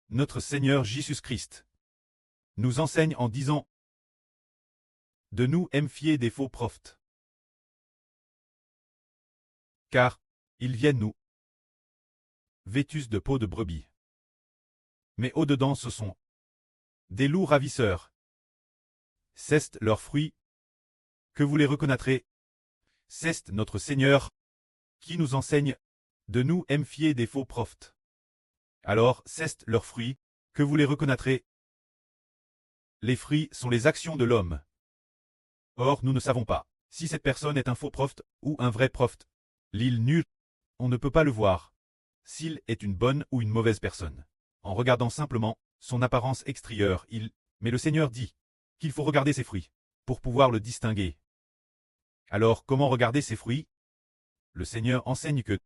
Notre Seigneur Jésus-Christ nous enseigne en disant de nous méfier des faux prophètes. Car ils viennent nous vêtus de peau de brebis. Mais au-dedans ce sont des loups ravisseurs. C'est leurs fruits que vous les reconnaîtrez. C'est notre Seigneur qui nous enseigne de nous méfier des faux prophètes. Alors, c'est leurs fruits que vous les reconnaîtrez. Les fruits sont les actions de l'homme. Or, nous ne savons pas si cette personne est un faux prophète ou un vrai prophète. L'île nul, on ne peut pas le voir s'il est une bonne ou une mauvaise personne. En regardant simplement son apparence extérieure, mais le Seigneur dit qu'il faut regarder ses fruits pour pouvoir le distinguer. Alors, comment regarder ses fruits? Le Seigneur enseigne que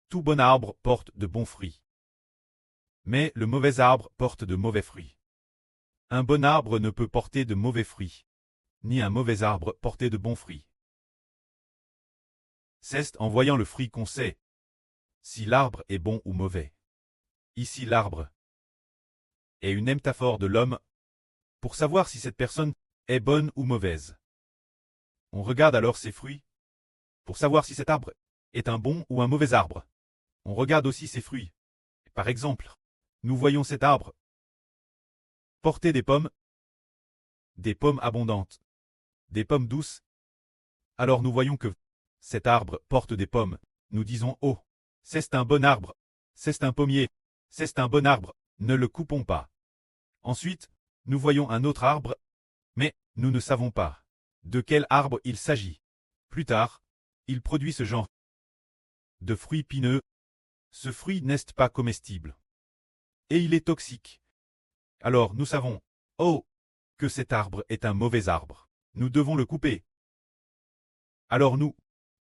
tout bon arbre porte de bons fruits. Mais le mauvais arbre porte de mauvais fruits. Un bon arbre ne peut porter de mauvais fruits, ni un mauvais arbre porter de bons fruits. C'est en voyant le fruit qu'on sait si l'arbre est bon ou mauvais. Ici l'arbre est une métaphore de l'homme pour savoir si cette personne est bonne ou mauvaise. On regarde alors ses fruits pour savoir si cet arbre est un bon ou un mauvais arbre. On regarde aussi ses fruits. Par exemple, nous voyons cet arbre porter des pommes abondantes, des pommes douces. Alors nous voyons que cet arbre porte des pommes. Nous disons « Oh, c'est un bon arbre, c'est un pommier, c'est un bon arbre, ne le coupons pas. » Ensuite, nous voyons un autre arbre, mais nous ne savons pas de quel arbre il s'agit. Plus tard, il produit ce genre de fruits pineux. Ce fruit n'est pas comestible. Et il est toxique. Alors nous savons, oh, que cet arbre est un mauvais arbre. Nous devons le couper. Alors nous,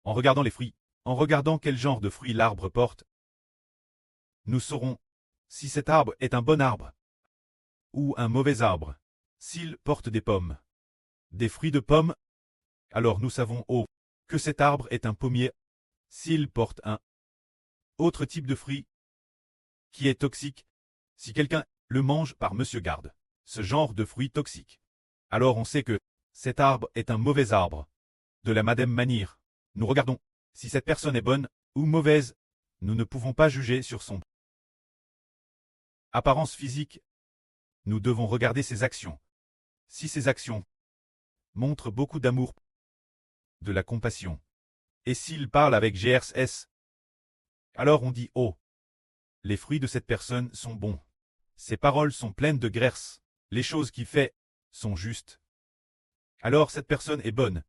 en regardant les fruits, en regardant quel genre de fruits l'arbre porte, nous saurons si cet arbre est un bon arbre ou un mauvais arbre. S'il porte des pommes, des fruits de pommes, alors nous savons, oh, que cet arbre est un pommier. S'il porte un autre type de fruit qui est toxique, si quelqu'un le mange par Monsieur Garde, ce genre de fruit toxique, alors on sait que cet arbre est un mauvais arbre. De la même manière, nous regardons si cette personne est bonne ou mauvaise. Nous ne pouvons pas juger sur son apparence physique. Nous devons regarder ses actions. Si ses actions montrent beaucoup d'amour, de la compassion, et s'il parle avec GRS, alors on dit « Oh, les fruits de cette personne sont bons. Ses paroles sont pleines de grâce. Les choses qu'il fait sont justes. Alors cette personne est bonne. »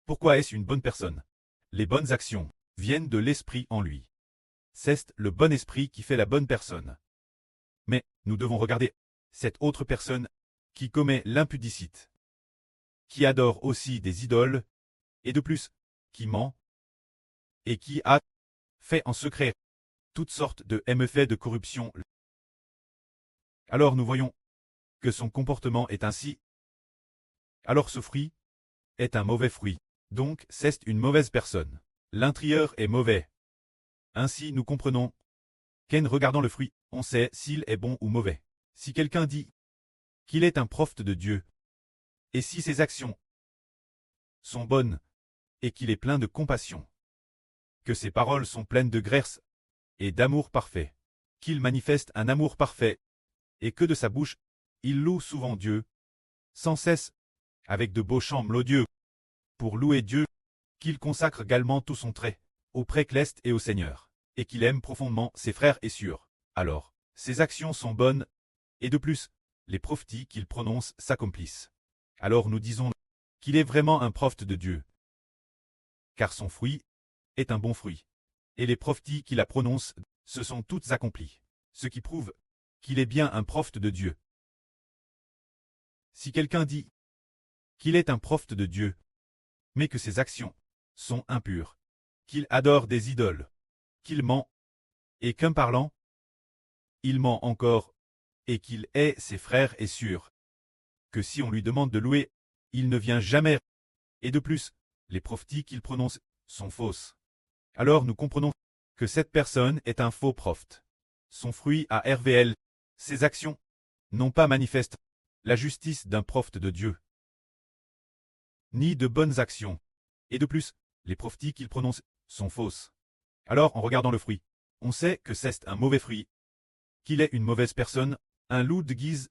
Pourquoi est-ce une bonne personne? Les bonnes actions viennent de l'esprit en lui. C'est le bon esprit qui fait la bonne personne. Mais nous devons regarder cette autre personne qui commet l'impudicite, qui adore aussi des idoles, et de plus, qui ment, et qui a fait en secret toutes sortes de méfaits de corruption. Alors nous voyons que son comportement est ainsi. Alors ce fruit est un mauvais fruit. Donc c'est une mauvaise personne. L'intérieur est mauvais. Ainsi nous comprenons qu'en regardant le fruit, on sait s'il est bon ou mauvais. Si quelqu'un dit qu'il est un prophète de Dieu, et si ses actions sont bonnes, et qu'il est plein de compassion, que ses paroles sont pleines de grâce et d'amour parfait, qu'il manifeste un amour parfait, et que de sa bouche, il loue souvent Dieu, sans cesse, avec de beaux chants mélodieux, pour louer Dieu, qu'il consacre également tout son trait, au Précleste et au Seigneur, et qu'il aime profondément ses frères et sœurs. Alors, ses actions sont bonnes, et de plus, les prophéties qu'il prononce s'accomplissent. Alors nous disons qu'il est vraiment un prophète de Dieu, car son fruit est un bon fruit, et les prophéties qu'il a prononcées se sont toutes accomplies, ce qui prouve qu'il est bien un prophète de Dieu. Si quelqu'un dit qu'il est un prophète de Dieu, mais que ses actions sont impures, qu'il adore des idoles, qu'il ment, et qu'en parlant, il ment encore, et qu'il hait ses frères et sœurs, que si on lui demande de louer, il ne vient jamais, et de plus, les prophéties qu'il prononce sont fausses. Alors nous comprenons que cette personne est un faux prophète. Son fruit a RVL Ces actions n'ont pas manifestent la justice d'un prophète de Dieu, ni de bonnes actions. Et de plus, les prophéties qu'il prononce sont fausses. Alors, en regardant le fruit, on sait que c'est un mauvais fruit, qu'il est une mauvaise personne, un loup de guise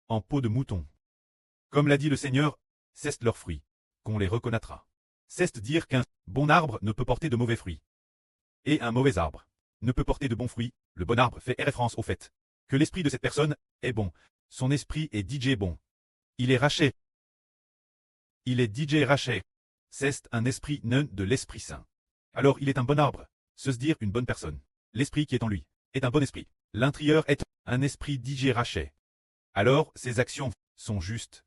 en peau de mouton. Comme l'a dit le Seigneur, c'est leur fruit qu'on les reconnaîtra. C'est dire qu'un bon arbre ne peut porter de mauvais fruits. Et un mauvais arbre ne peut porter de bons fruits. Le bon arbre fait référence au fait que l'esprit de cette personne est bon. Son esprit est DJ bon. Il est raché. Il est DJ raché. C'est un esprit non de l'Esprit Saint. Alors il est un bon arbre, se dire une bonne personne. L'esprit qui est en lui est un bon esprit. L'intérieur est un esprit DJ raché. Alors ses actions sont justes.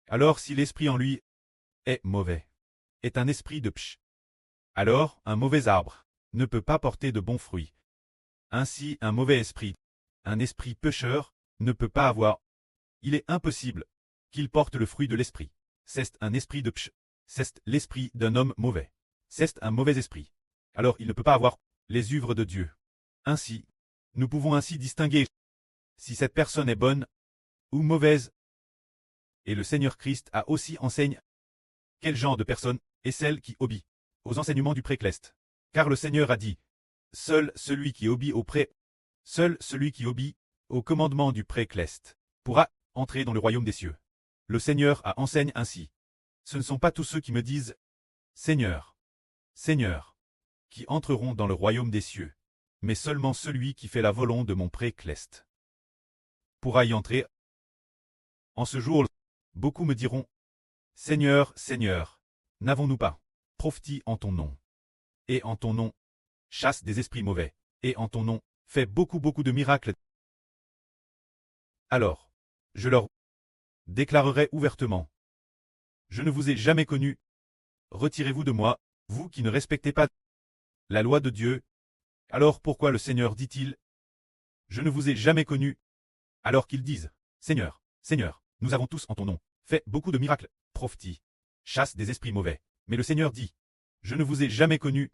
Alors si l'esprit en lui est mauvais, est un esprit de psh, alors un mauvais arbre ne peut pas porter de bons fruits. Ainsi un mauvais esprit, un esprit pécheur, ne peut pas avoir. Il est impossible qu'il porte le fruit de l'esprit. C'est un esprit de psh, c'est l'esprit d'un homme mauvais. C'est un mauvais esprit. Alors il ne peut pas avoir les œuvres de Dieu. Ainsi, nous pouvons ainsi distinguer si cette personne est bonne ou mauvaise. Et le Seigneur Christ a aussi enseigné quel genre de personne est celle qui obéit aux enseignements du précleste. Car le Seigneur a dit, seul celui qui obéit au commandement du précleste pourra entrer dans le royaume des cieux. Le Seigneur a enseigné ainsi. Ce ne sont pas tous ceux qui me disent, Seigneur, Seigneur, qui entreront dans le royaume des cieux, mais seulement celui qui fait la volonté de mon précleste pourra y entrer. En ce jour, beaucoup me diront, Seigneur, Seigneur, n'avons-nous pas prophétisé en ton nom? Et en ton nom, chasse des esprits mauvais, et en ton nom, fait beaucoup de miracles. Alors, je leur déclarerai ouvertement, je ne vous ai jamais connu, retirez-vous de moi, vous qui ne respectez pas la loi de Dieu. Alors pourquoi le Seigneur dit-il, je ne vous ai jamais connu, alors qu'ils disent, Seigneur, Seigneur, nous avons tous en ton nom fait beaucoup de miracles, prophéties, chasse des esprits mauvais. Mais le Seigneur dit, je ne vous ai jamais connu.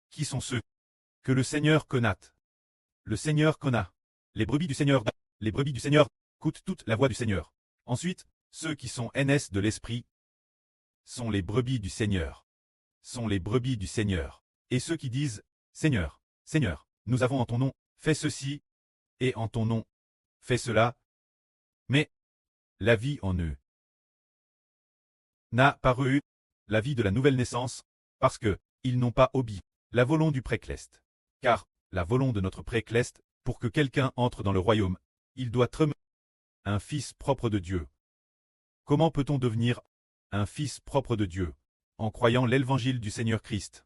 Qui sont ceux que le Seigneur connaît? Le Seigneur connaît les brebis du Seigneur. Les brebis du Seigneur écoutent toute la voix du Seigneur. Ensuite, ceux qui sont NS de l'Esprit sont les brebis du Seigneur. Sont les brebis du Seigneur. Et ceux qui disent, Seigneur, Seigneur, nous avons en ton nom fait ceci, et en ton nom fait cela. Mais la vie en eux n'a paru la vie de la nouvelle naissance, parce que ils n'ont pas obéi la volonté du précleste. Car la volonté de notre précleste, pour que quelqu'un entre dans le royaume, il doit être un fils propre de Dieu. Comment peut-on devenir un fils propre de Dieu? En croyant l'évangile du Seigneur Christ.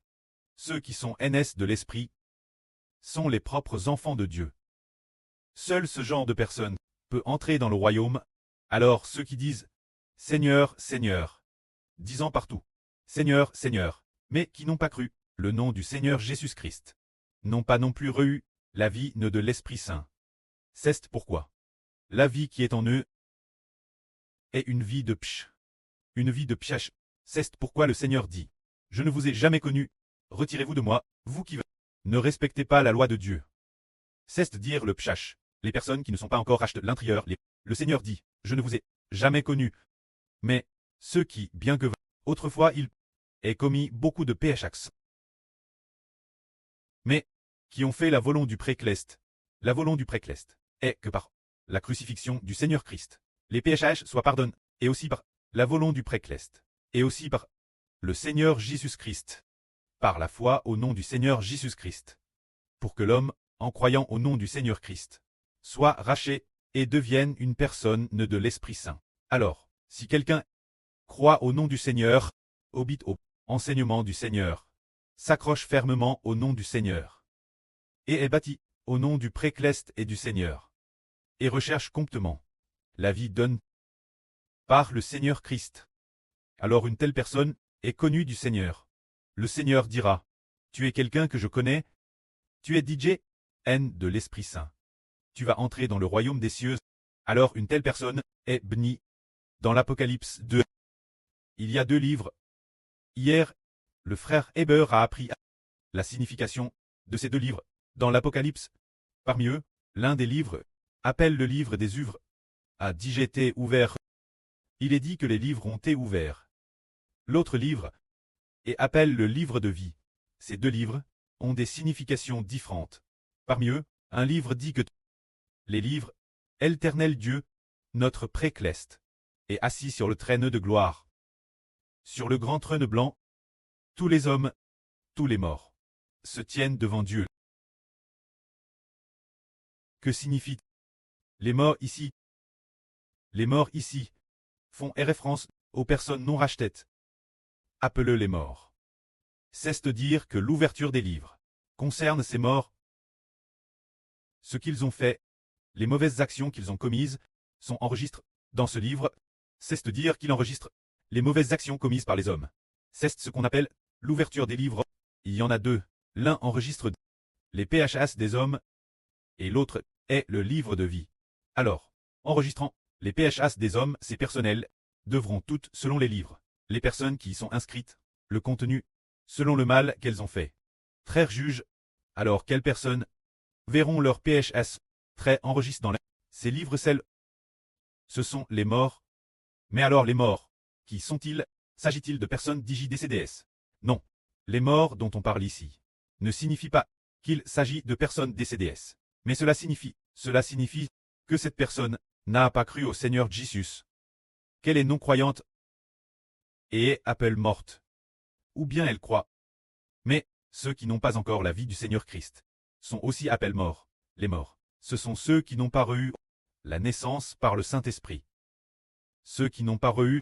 Ceux qui sont NS de l'Esprit sont les propres enfants de Dieu. Seul ce genre de personne peut entrer dans le royaume. Alors ceux qui disent « Seigneur, Seigneur », disant partout « Seigneur, Seigneur », mais qui n'ont pas cru le nom du Seigneur Jésus-Christ, n'ont pas non plus reçu la vie de l'Esprit Saint. C'est pourquoi la vie qui est en eux est une vie de psh, une vie de pshach. C'est pourquoi le Seigneur dit « Je ne vous ai jamais connu, retirez-vous de moi, vous qui ne respectez pas la loi de Dieu. » C'est dire le pshach, les personnes qui ne sont pas encore rachetées de l'intérieur. Le Seigneur dit « Je ne vous ai jamais connu. » Mais ceux qui, bien que autrefois ils aient commis beaucoup de péchés, mais qui ont fait la volonté du précleste, la volonté du précleste est que par la crucifixion du Seigneur Christ, les péchés soient pardonnés, et aussi par la volonté du précleste, et aussi par le Seigneur Jésus-Christ, par la foi au nom du Seigneur Jésus-Christ, pour que l'homme, en croyant au nom du Seigneur Christ, soit racheté et devienne une personne de l'Esprit Saint. Alors, si quelqu'un croit au nom du Seigneur, obéit au enseignement du Seigneur, s'accroche fermement au nom du Seigneur, et est bâti au nom du précleste et du Seigneur, et recherche promptement la vie donne par le Seigneur Christ. Alors une telle personne est connue du Seigneur. Le Seigneur dira, tu es quelqu'un que je connais, tu es DJ, N de l'Esprit Saint. Tu vas entrer dans le royaume des cieux. Alors une telle personne est bénie. Dans l'Apocalypse 2, il y a 2 livres. Hier, le frère Heber a appris la signification de ces 2 livres dans l'Apocalypse. Parmi eux, L'un des livres appelle le livre des œuvres a dit été ouvert. Il est dit que les livres ont été ouverts. L'autre livre et appelle le livre de vie. Ces deux livres ont des significations différentes. Parmi eux, un livre dit que les livres, éternel Dieu, notre précleste, est assis sur le trône de gloire. Sur le grand trône blanc, tous les hommes, tous les morts, se tiennent devant Dieu. Que signifie les morts ici? Les morts ici font référence aux personnes non rachetées. Appelez les morts. C'est de dire que l'ouverture des livres concerne ces morts. Ce qu'ils ont fait, les mauvaises actions qu'ils ont commises, sont enregistrées dans ce livre. C'est de dire qu'il enregistre les mauvaises actions commises par les hommes. C'est ce qu'on appelle l'ouverture des livres. Il y en a deux. L'un enregistre les PHS des hommes et l'autre est le livre de vie. Alors, enregistrant les PHS des hommes, ces personnels devront toutes, selon les livres, les personnes qui y sont inscrites, le contenu, selon le mal qu'elles ont fait. Très juge, alors quelles personnes verront leur PHS très enregistré dans ces livres celles. Ce sont les morts. Mais alors les morts, qui sont-ils? S'agit-il de personnes DJDCDS? Non. Les morts dont on parle ici ne signifie pas qu'il s'agit de personnes DCDS. Mais cela signifie que cette personne n'a pas cru au Seigneur Jésus, qu'elle est non-croyante et est appelée morte. Ou bien elle croit. Mais ceux qui n'ont pas encore la vie du Seigneur Christ sont aussi appelés morts. Les morts, ce sont ceux qui n'ont pas eu la naissance par le Saint-Esprit. Ceux qui n'ont pas eu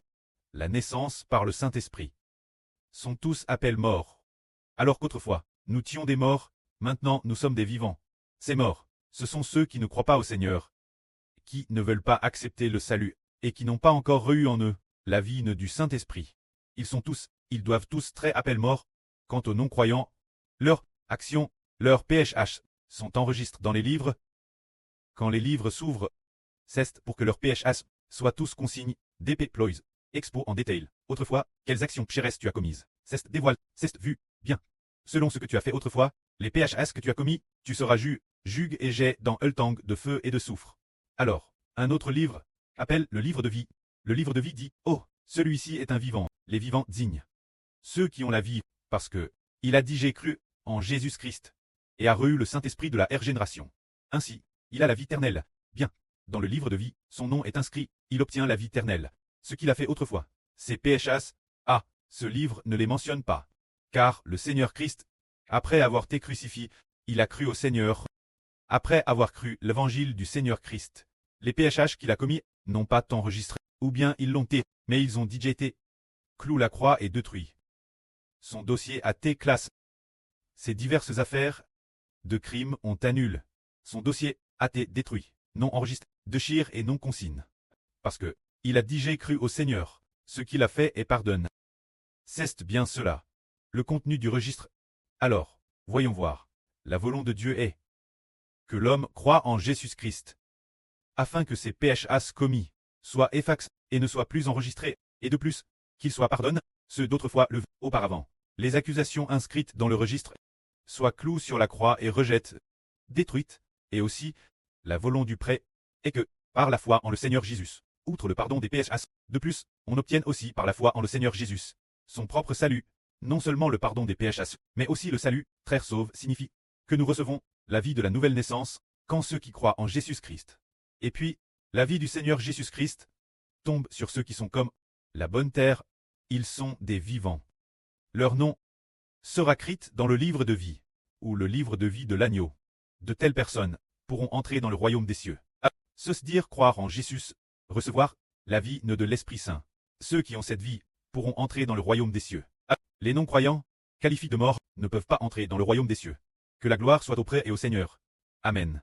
la naissance par le Saint-Esprit sont tous appelés morts. Alors qu'autrefois, nous étions des morts, maintenant nous sommes des vivants. Ces morts, ce sont ceux qui ne croient pas au Seigneur, qui ne veulent pas accepter le salut, et qui n'ont pas encore eu en eux la vie du Saint-Esprit. Ils doivent tous très appelés morts. Quant aux non-croyants, leurs actions, leurs PHS, sont enregistrés dans les livres. Quand les livres s'ouvrent, c'est pour que leurs PHS soient tous consignés, déploys, expo en détail. Autrefois, quelles actions pécheresses tu as commises? C'est dévoile, c'est vu, bien. Selon ce que tu as fait autrefois, les PHS que tu as commis, tu seras jugue et jet dans le tang de feu et de soufre. Alors, un autre livre appelle le livre de vie. Le livre de vie dit, oh, celui-ci est un vivant, les vivants dignes. Ceux qui ont la vie, parce que, il a dit j'ai cru en Jésus-Christ, et a reçu le Saint-Esprit de la régénération. Ainsi, il a la vie éternelle. Bien. Dans le livre de vie, son nom est inscrit, il obtient la vie éternelle. Ce qu'il a fait autrefois. Ces PHS, ce livre ne les mentionne pas. Car le Seigneur Christ, après avoir été crucifié, il a cru au Seigneur. Après avoir cru l'évangile du Seigneur Christ, les PHS qu'il a commis n'ont pas enregistré, ou bien ils l'ont été, mais ils ont dit été. Clou la croix et détruit. Son dossier a été classé. Ces diverses affaires de crimes ont annulé. Son dossier a été détruit, non enregistré, déchiré et non consigne. Parce que, il a dit j'ai cru au Seigneur, ce qu'il a fait et pardonne. C'est bien cela. Le contenu du registre. Alors, voyons voir. La volonté de Dieu est que l'homme croit en Jésus-Christ, afin que ses PHS commis soient effacés et ne soient plus enregistrés, et de plus, qu'il soit pardonne, ceux d'autrefois le auparavant. Les accusations inscrites dans le registre soient clouées sur la croix et rejettent, détruites, et aussi, la volonté du prêt est que, par la foi en le Seigneur Jésus, outre le pardon des PHS, de plus, on obtienne aussi par la foi en le Seigneur Jésus son propre salut. Non seulement le pardon des PHS, mais aussi le salut, très sauve, signifie que nous recevons la vie de la nouvelle naissance quand ceux qui croient en Jésus-Christ. Et puis, la vie du Seigneur Jésus-Christ tombe sur ceux qui sont comme la bonne terre, ils sont des vivants. Leur nom sera écrit dans le livre de vie, ou le livre de vie de l'agneau. De telles personnes pourront entrer dans le royaume des cieux. Se dire croire en Jésus, recevoir la vie de l'Esprit Saint. Ceux qui ont cette vie pourront entrer dans le royaume des cieux. Les non-croyants, qualifiés de morts, ne peuvent pas entrer dans le royaume des cieux. Que la gloire soit auprès et au Seigneur. Amen.